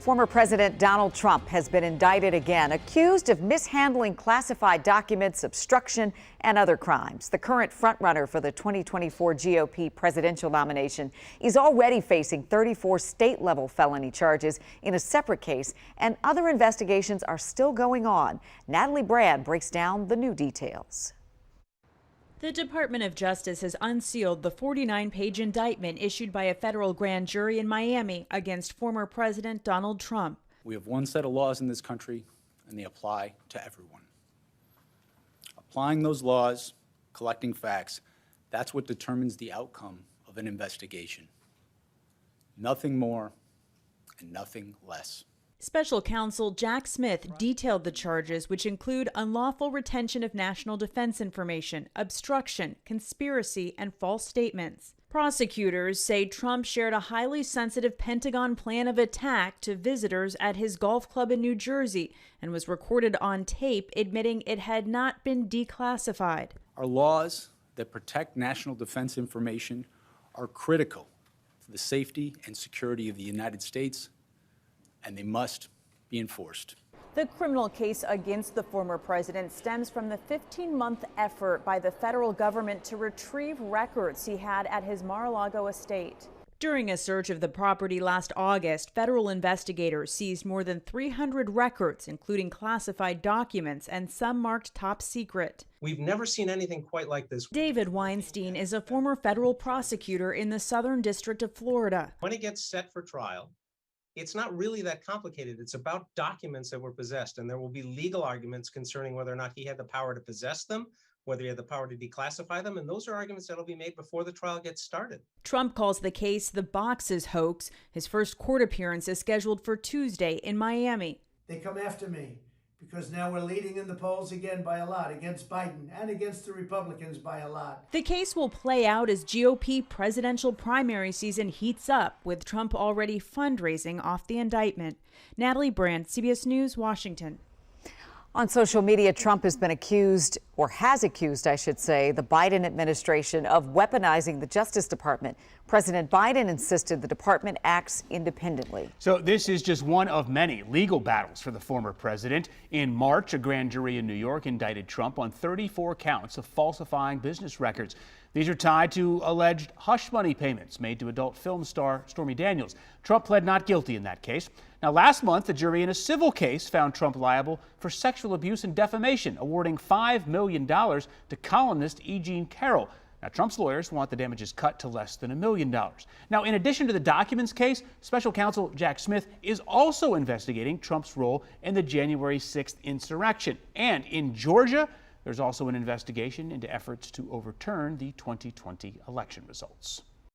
Former President Donald Trump has been indicted again, accused of mishandling classified documents, obstruction, and other crimes. The current frontrunner for the 2024 GOP presidential nomination is already facing 34 state-level felony charges in a separate case, and other investigations are still going on. Natalie Brand breaks down the new details. The Department of Justice has unsealed the 49-page indictment issued by a federal grand jury in Miami against former President Donald Trump. We have one set of laws in this country, and they apply to everyone. Applying those laws, collecting facts, that's what determines the outcome of an investigation. Nothing more and nothing less. Special counsel Jack Smith detailed the charges, which include unlawful retention of national defense information, obstruction, conspiracy, and false statements. Prosecutors say Trump shared a highly sensitive Pentagon plan of attack to visitors at his golf club in New Jersey and was recorded on tape admitting it had not been declassified. Our laws that protect national defense information are critical for the safety and security of the United States, and they must be enforced. The criminal case against the former president stems from the 15-month effort by the federal government to retrieve records he had at his Mar-a-Lago estate. During a search of the property last August, federal investigators seized more than 300 records, including classified documents and some marked top secret. We've never seen anything quite like this. David Weinstein is a former federal prosecutor in the Southern District of Florida. When it gets set for trial, it's not really that complicated. It's about documents that were possessed, and there will be legal arguments concerning whether or not he had the power to possess them, whether he had the power to declassify them, and those are arguments that will be made before the trial gets started. Trump calls the case the boxes hoax. His first court appearance is scheduled for Tuesday in Miami. They come after me because now we're leading in the polls again by a lot, against Biden and against the Republicans by a lot. The case will play out as GOP presidential primary season heats up, with Trump already fundraising off the indictment. Natalie Brand, CBS News, Washington. On social media, Trump has been accused, or has accused, I should say, the Biden administration of weaponizing the Justice Department. President Biden insisted the department acts independently. So this is just one of many legal battles for the former president. In March, a grand jury in New York indicted Trump on 34 counts of falsifying business records. These are tied to alleged hush money payments made to adult film star Stormy Daniels. Trump pled not guilty in that case. Now, last month, the jury in a civil case found Trump liable for sexual abuse and defamation, awarding $5 million to columnist E. Jean Carroll. Now, Trump's lawyers want the damages cut to less than $1 million. Now, in addition to the documents case, special counsel Jack Smith is also investigating Trump's role in the January 6th insurrection. And in Georgia, there's also an investigation into efforts to overturn the 2020 election results.